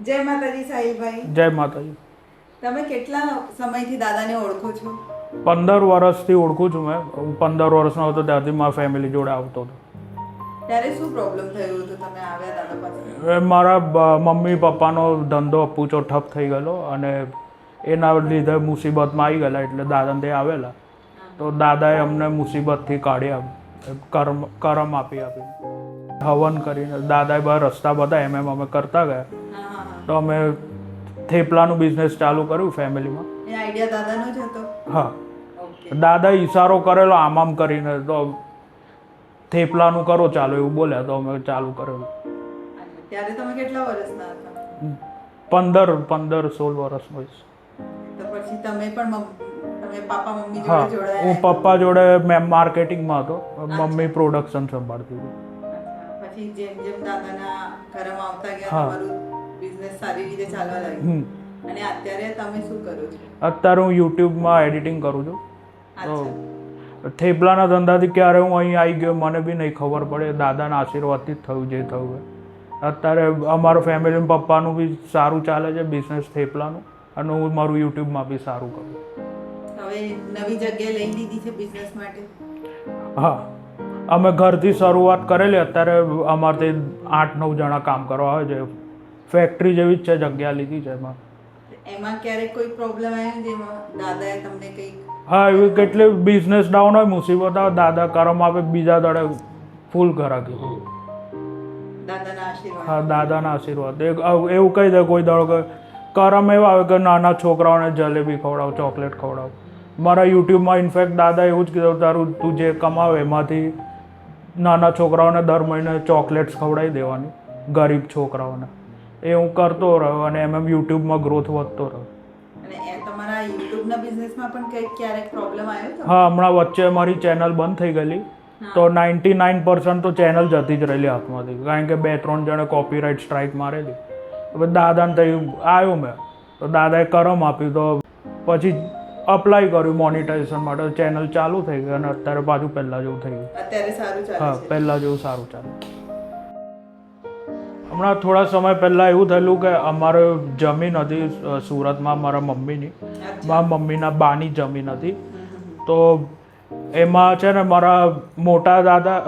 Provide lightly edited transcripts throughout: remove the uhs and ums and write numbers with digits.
જય માતાજી સાહિલભાઈ. જય માતાજી. તમે કેટલા સમયથી દાદાને ઓળખો છો? 15 વર્ષથી ઓળખું છું મેં. હું 15 વર્ષનો હતો ત્યારથી મારા ફેમિલી જોડે આવતો હતો. ત્યારે શું પ્રોબ્લેમ થયું હતું તમે આવ્યા દાદા પાસે? મારા મમ્મી પપ્પાનો ધંધો અપૂચો ઠપ થઈ ગયેલો અને એના લીધે મુસીબતમાં આવી ગયેલા, એટલે દાદાને તે આવેલા. તો દાદાએ અમને મુસીબતથી કાઢ્યા, કરમ આપી હવન કરીને દાદાએ બહાર રસ્તા બતાવ્યા, એમ અમે કરતા ગયા. તો અમે થેપલાનું બિઝનેસ ચાલુ કર્યું ફેમિલીમાં. એ આઈડિયા દાદાનો જ હતો? હા. દાદાએ ઈશારો કરેલો આમ કરીને, તો થેપલાનું કરો ચાલો એવું બોલ્યા, તો અમે ચાલુ કરેલું. ત્યારે તમે કેટલા વર્ષના હતા? 15-16 વર્ષનો હોઈશ. તો પછી તમે પાપા મમ્મી હા, જોડે જોડાયા? હું પપ્પા જોડે મેં માર્કેટિંગમાં હતો, મમ્મી પ્રોડક્શન સંભાળતી હતી. પછી જેમ જેમ દાદાના ઘરમાં આવતા ગયા તમારું બિઝનેસ સારી રીતે ચાલવા લાગ્યું. અને અત્યારે તમે શું કરો છો? અત્યારે હું યુટ્યુબમાં એડિટિંગ કરું છું. અચ્છા. થેપલાના ધંધાથી ક્યારે હું અહીં આવી ગયો મને બી નહીં ખબર પડે. દાદાના આશીર્વાદથી જ થયું જે થયું. અત્યારે અમારું ફેમિલી પપ્પાનું બી સારું ચાલે છે બિઝનેસ થેપલાનું, અને હું મારું યુટ્યુબમાં બી સારું કરું. હવે નવી જગ્યાએ લઈ લીધી છે બિઝનેસ માટે? હા, અમે ઘરથી શરૂઆત કરેલી. અત્યારે અમારથી 8-9 જણા કામ કરવા આવે છે. ફેક્ટરી જેવી જ છે, જગ્યા લીધી છે એમાં. એમાં ક્યારેક કોઈ પ્રોબ્લેમ આવ્યો જેમાં દાદાએ તમને કંઈક? હા, એવી કેટલી બિઝનેસ ડાઉન હોય, મુસીબત આવે, દાદા કરમ આપે, બીજા દડે ફૂલ ઘરાકી. દાદાના આશીર્વાદ? હા, દાદાના આશીર્વાદ. એવું કહી દે કોઈ દાડો કે કરમ એવા આવે કે નાના છોકરાઓને જલેબી ખવડાવ, ચોકલેટ ખવડાવ. મારા યુટ્યુબમાં ઇનફેક્ટ દાદા એવું જ કીધું, તારું તું જે કમાવે એમાંથી નાના છોકરાઓને દર મહિને ચોકલેટ્સ ખવડાવી દેવાની, ગરીબ છોકરાઓને. એ હું કરતો રહ્યો અને એમ યુટ્યુબમાં ગ્રોથ વધતો રહ્યો. અને તમારા યુટ્યુબના બિઝનેસમાં પણ ક્યારેક પ્રોબ્લેમ આવ્યો હતો? હા, હમણાં વચ્ચે મારી ચેનલ બંધ થઈ ગયેલી, તો 99% તો ચેનલ જતી જ રહેલી હાથમાંથી, કારણ કે 2-3 જણે કોપીરાઇટ સ્ટ્રાઇક મારેલી. હવે દાદાને થયું આવ્યો મેં, તો દાદાએ કરમ આપ્યું, તો પછી અપ્લાય કર્યું મોનિટાઇઝેશન માટે. ચેનલ ચાલુ થઈ ગઈ અને અત્યારે પાછું પહેલાં જેવું થઈ ગયું. અત્યારે સારું ચાલે છે? હા, પહેલાં જેવું સારું ચાલે. હમણાં થોડા સમય પહેલાં એવું થયેલું કે અમારે જમીન હતી સુરતમાં મારા મમ્મીની, મારા મમ્મીના બાની જમીન હતી. તો એમાં છે ને મારા મોટા દાદા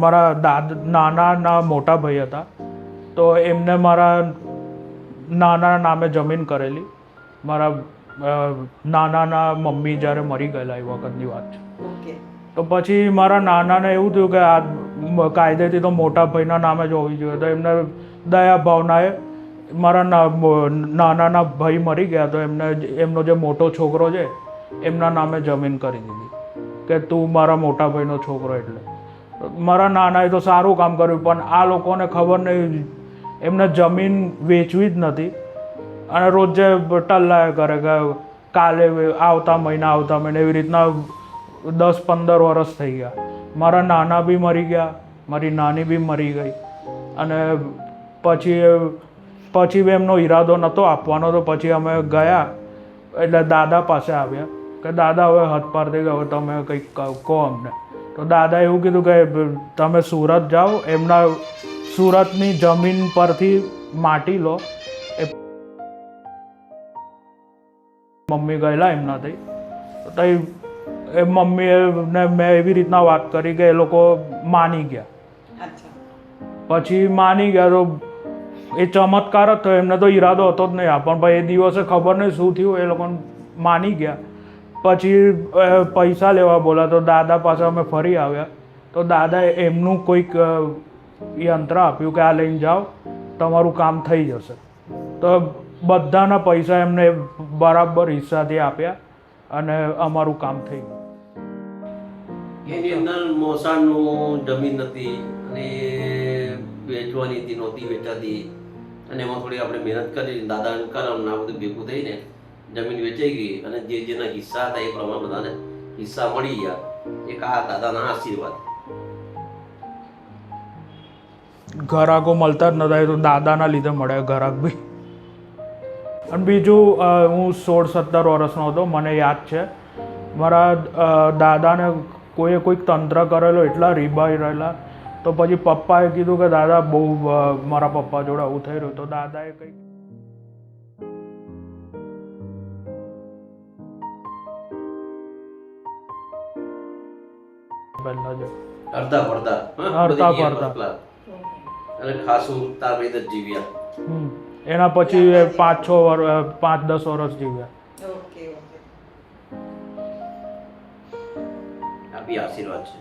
મારા નાના મોટા ભાઈ હતા, તો એમને મારા નાના નામે જમીન કરેલી. મારા નાનાના મમ્મી જ્યારે મરી ગયેલા એ વખતની વાત છે. તો પછી મારા નાનાને એવું થયું કે આ કાયદેથી તો મોટા ભાઈના નામે જ હોવી જોઈએ. તો એમને દયા ભાવનાએ મારા નાનાના ભાઈ મરી ગયા, તો એમનો જે મોટો છોકરો છે એમના નામે જમીન કરી દીધી કે તું મારા મોટા ભાઈનો છોકરો. એટલે મારા નાનાએ તો સારું કામ કર્યું, પણ આ લોકોને ખબર નહીં, એમને જમીન વેચવી જ નથી અને રોજે ટલ્લાયા કરે કે કાલે આવતા મહિને એવી રીતના 10-15 વર્ષ થઈ ગયા. મારા નાના બી મરી ગયા, મારી નાની બી મરી ગઈ. અને પછી એમનો ઈરાદો નહોતો આપવાનો, તો પછી અમે ગયા એટલે દાદા પાસે આવ્યા કે દાદા હવે હદ પાર થઈ ગયો, હવે તમે કંઈક કહો અમને. તો દાદાએ એવું કીધું કે તમે સુરત જાઓ, એમના સુરતની જમીન પરથી માટી લો. મમ્મી ગયેલા એમનાથી, તો એ મમ્મીએ મેં એવી રીતના વાત કરી કે એ લોકો માની ગયા. પછી માની ગયા તો એ ચમત્કાર જ થયો. એમને તો ઈરાદો હતો જ નહીં આપવાનો, પણ એ દિવસે ખબર નહીં શું થયું, એ લોકો માની ગયા. પછી પૈસા લેવા બોલા, તો દાદા પાસે અમે ફરી આવ્યા, તો દાદાએ એમનું કોઈક યંત્ર આપ્યું કે આ લઈને જાઓ, તમારું કામ થઈ જશે. તો બધાના પૈસા એમને બરાબર હિસ્સાથી આપ્યા અને અમારું કામ થઈ ગયું. એની અંદર મોસાળનું જમીન હતી અને વેચવાની હતી, નહોતી વેચાતી, અને એમાં થોડી આપણે મહેનત કરી, દાદા કરમ આ બધું ભેગું થઈને જમીન વેચાઈ ગઈ અને જે જેના હિસ્સા હતા એ પ્રમાણે બધાને હિસ્સા મળી ગયા. એક આ દાદાના આશીર્વાદ. ઘરાકો મળતા જ નતા, એ તો દાદાના લીધે મળે ઘરાક બી. અને બીજું, હું 16-17 વર્ષનો હતો, મને યાદ છે મારા દાદાને કોઈક તંત્ર કરેલો, એટલા રીબાઈ રહેલા. તો પછી પપ્પાએ કીધું કે દાદા બહુ મારા પપ્પા જોડે આવું થઈ રહ્યું. તો દાદાએ કંઈક પહેલા જે અડધા પડતા અડધા પડતા. અને ખાસું તાર રીતે જીવ્યા. એના પછી 5-10 વર્ષ જીવ્યા. Okay okay. આ બી આશીર્વાદ છે.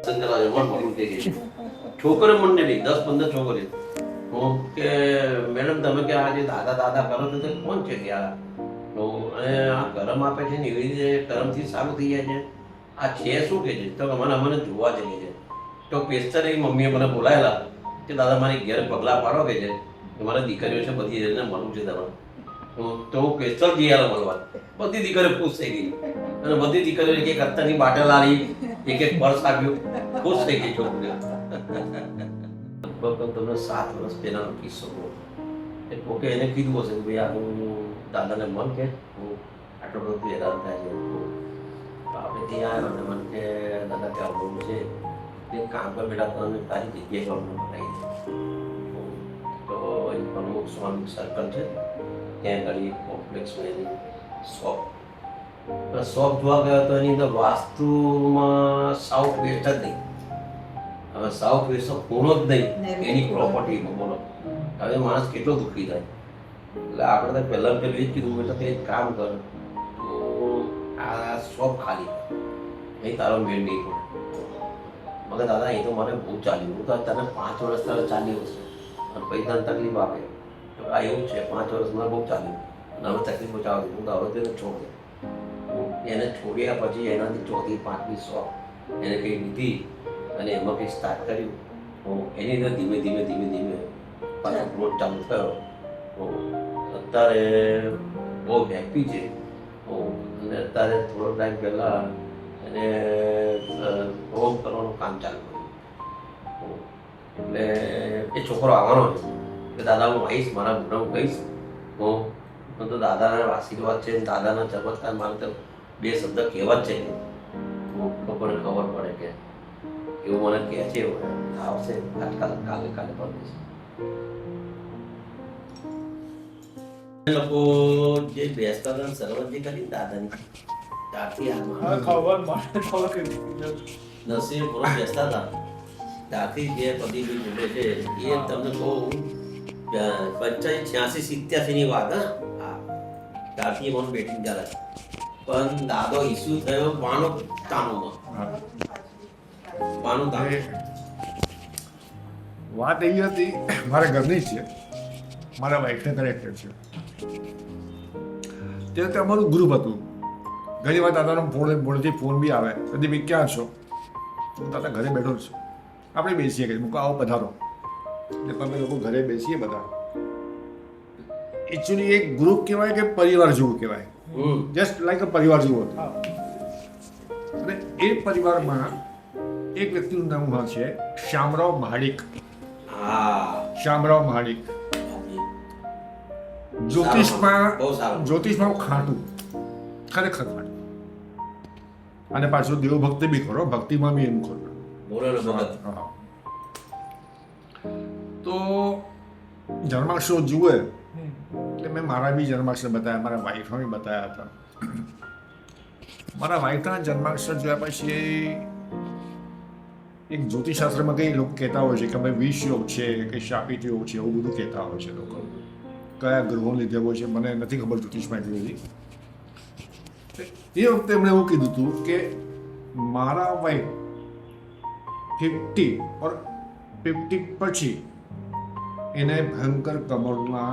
સંજલાજ મન મગું થઈ ગઈ. છોકરો મને નહીં 10-15 છોકરી. હું કે મેડમ તમે કે આ જે દાદા કરો છો તે કોણ છે કે આ અને આ કરમ આપે છે ને એવી રીતે કરમથી સારું થઈ જાય છે. આ છે શું કે છે તો મને જોવા જઈએ છે. તો પેસ્ટર એ મમ્મીએ મને બોલાયેલા કે દાદા મારી ઘેર પગલાં પાડો કે છે કે મારી દીકરીઓ છે બધી એને મળવું છે તમારે. તો હું પેસ્ટર ગયેલા મળવા. બધી દીકરીઓ ખુશ થઈ ગઈ અને બધી દીકરીઓ એક અત્તરની બાટલ આવી, એક પર્સ આપ્યું, ખુશ થઈ ગઈ છોકરીઓ. લગભગ તમને 7 વર્ષ પહેલાનો કિસ્સો એ કોકે એને કીધું હશે કે ભાઈ આ હું દાદાને મન કે હું આટલો બધો હેરાન થાય છે. આપણે ત્યાં આવ્યો અને મને કે દાદા ત્યાં બહુ છે તે કામ પર બેઠા તો તારી જગ્યાએ અમને બનાવી દે. તો એક પ્રમુખ સ્વામી સર્કલ છે ત્યાં ઘડી કોમ્પ્લેક્સમાં એની શોપ જોવા ગયો તો એની અંદર વાસ્તુમાં સાઉથ વેસ્ટ જ નહીં. હવે સાઉથ વેસ્ટ ખૂણો જ નહીં એની પ્રોપર્ટીમાં બોલો. હવે માણસ કેટલો દુઃખી થાય. એટલે આપણે તો પહેલાં પેલું એ જ કીધું બેટા એક કામ કર તો આ શોપ ખાલી અહીં તારો મેળ નહીં પડે. મગર દાદા અહીં તો મારે બહુ ચાલ્યું. હું તો તને 5 વર્ષ તારે ચાલ્યું હશે અને પૈસાની તકલીફ આપે તો આ એવું છે 5 વર્ષ મને બહુ ચાલ્યું અને હવે તકલીફ બચાવતી હું તો હવે તેને છોડી એને છોડ્યા પછી એનાથી 4થી 5મી શોપ એને કંઈ લીધી અને એમાં કંઈ સ્ટાર્ટ કર્યું. એની અંદર ધીમે ધીમે પાછો ગ્રોથ ચાલુ થયો. અત્યારે બહુ હેપી છે. અને અત્યારે થોડો ટાઈમ પહેલાં એને હોમ કરવાનું કામ ચાલુ કર્યું. એટલે એ છોકરો આવવાનો છે કે દાદા હું આવીશ મારા મોઢા હું કહીશ હું તો દાદાના આશીર્વાદ છે દાદાના ચમત્કાર મારે તો 2 શબ્દ કહેવા જ છે લોકોને ખબર પડે કે એવું મને કહે છે આવશે કાલે પડે છે. લોકો જે બેસતા હતા સરવંતી કરી દાદાની ત્યારથી નસીબ પૂરો બેસતા હતા ત્યારથી જે પતિભાઈ જોડે છે એ તમને કહું 85-86-87 ની વાત હા ત્યારથી મને બેટિંગ ચાલે. પણ દાદો ઇસ્યુ થયો 92 વાત એવી હતી મારા ઘરની જ છે મારા વાઈફને કરેક્ટર છે તે વખતે અમારું ગ્રુપ હતું. ઘણી વાર દાદાનો મોડેથી ફોન બી આવે કદી ભાઈ ક્યાં છો દાદા ઘરે બેઠો જ છું આપણે બેસીએ કે મૂકો આવો પધારો એટલે અમે લોકો ઘરે બેસીએ બધા. એકચ્યુઅલી એક ગ્રુપ કહેવાય કે પરિવાર જેવું કહેવાય જસ્ટ લાઈક અ પરિવાર જેવું હતું. અને એ પરિવારમાં એક વ્યક્તિનું નામ છે શ્યામરાવ મહાડિક. શ્યામરાવ મહાડિક જ્યોતિષમાં ખાટું ખરેખર ખાટું અને પાછું દેવભક્તિ બી ખરો ભક્તિમાં બી એનું ખરું. તો જન્માક્ષરો જુએ એટલે મેં મારા બી જન્માક્ષર બતાવ્યા મારા વાઈફને બી બતાવ્યા હતા. મારા વાઈફના જન્માક્ષર જોયા પછી એક જ્યોતિષશાસ્ત્રમાં કંઈ લોકો કહેતા હોય છે કે ભાઈ વિષ યોગ છે કે શાપિત યોગ છે એવું બધું કહેતા હોય છે લોકો. કયા ગ્રહો લીધે હોય છે મને નથી ખબર જ્યોતિષમાં એટલી બધી. એ વખતે એમણે એવું કીધું હતું કે મારા વાઈફ 50 પછી એને ભયંકર કમરના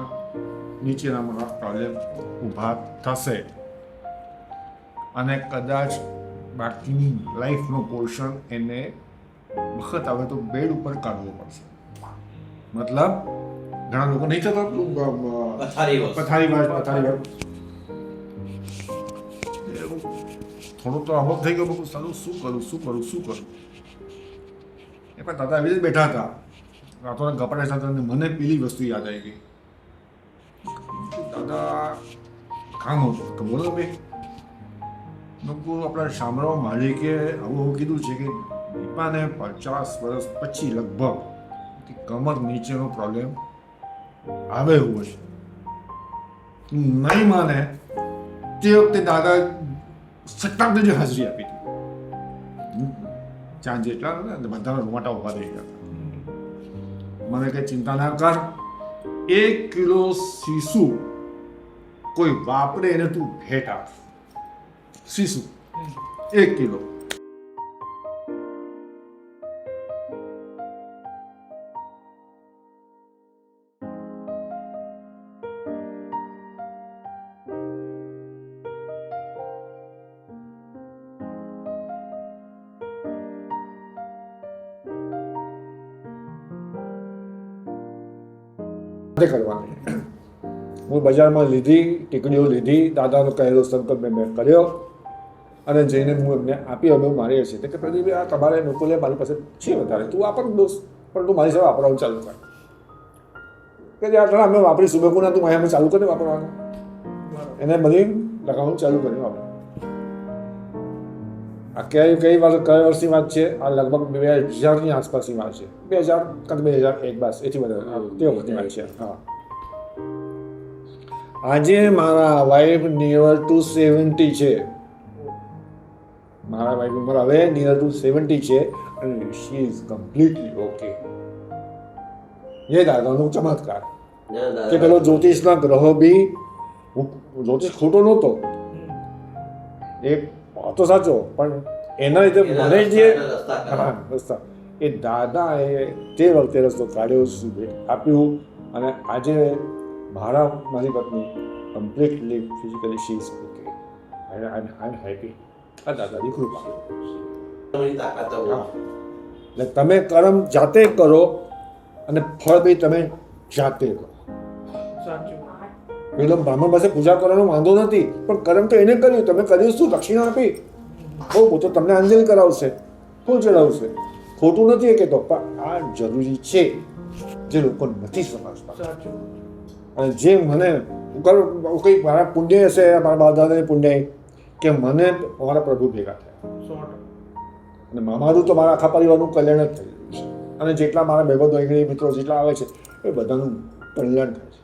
નીચેના મારા પ્રોબ્લેમ ઊભા થશે અને કદાચ બાકીની લાઈફનો પોર્શન એને વખત આવે તો બેડ ઉપર કાઢવો પડશે. મતલબ ઘણા લોકો નહીં થતા પથારી વાળ થોડુંક તો અમુક થઈ ગયો બધું સારું શું કરું એ પણ દાદા એવી રીતે બેઠા હતા રાતોના ગપડા સાથે મને પેલી વસ્તુ યાદ આવી ગઈ. દાદા કામ હતું કે બોલો બે લોકો આપણા શામરાવ મહાડિકે આવું કીધું છે કે દીપાને 50 વર્ષ પછી લગભગ કમર નીચેનો પ્રોબ્લેમ આવે એવું છે. નહીં માને તે વખતે દાદા સટ્ટાક જે હાજરી આપી હતી ચાંદ જેટલા ને બધાના રૂમાટા ઊભા થઈ ગયા. મને કંઈ ચિંતા ના કર, 1 કિલો સીસુ કોઈ વાપરે એને તું ભેટ આપ. સીસુ 1 કિલો. કરવાની હું બજારમાં લીધી, ટીકડીઓ લીધી, દાદાનો કહેલો સંકલ્પ મેં કર્યો અને જઈને હું એમને આપી. અમે મારી હશે કે પ્રદીપભાઈ આ તમારે મોકલે મારી પાસે છે વધારે, તું વાપર દોસ્ત, પણ તું મારી સાથે વાપરવાનું ચાલુ કર. કે જે આટલા અમે વાપરીશું બેગુના તું મારી અમે ચાલુ કરીને વાપરવાનું. એને બધી લગાવવાનું ચાલુ કર્યું આપણે. આ કઈ વર્ષની વાત છે? આ લગભગ 2000ની આસપાસની વાત છે. 2000 કાં 2001 બસ એથી વધારે તે વખતની વાત છે. હા, આજે મારા વાઈફ નિયર ટુ 70 છે. મારા વાઈફ ઉંમર હવે નિયર ટુ 70 છે અને શી ઇઝ કમ્પ્લીટલી ઓકે. એ દાદાનો ચમત્કાર કે પેલો જ્યોતિષના ગ્રહો બી, જ્યોતિષ ખોટો નહોતો, એ તો સાચો, પણ એના લીધે મને જે રસ્તા એ દાદાએ તે વખતે રસ્તો કાઢ્યો, આપ્યું અને આજે મારી પત્ની completely physically she is okay. I am happy. આ દાદાની કૃપા. એટલે તમે કર્મ જાતે કરો અને ફળ બી તમે જાતે કરો. પેલો બ્રાહ્મણ પાસે પૂજા કરવાનો વાંધો નથી, પણ કર્મ તો એને કર્યું, તમે કર્યું શું? દક્ષિણા આપી, બહુ તો તમને અંજલિ કરાવશે, ફૂલ ચડાવશે. ખોટું નથી એ કહેતો, પણ આ જરૂરી છે જે લોકો નથી સમજતા. અને જે મને કંઈક મારા પુણ્ય હશે, મારા દાદાને પુણ્ય કે મને મારા પ્રભુ ભેગા થયા અને મારું તો મારા આખા પરિવારનું કલ્યાણ જ થઈ ગયું છે. અને જેટલા મારા ભાઈબંધો મિત્રો જેટલા આવે છે એ બધાનું કલ્યાણ થાય છે.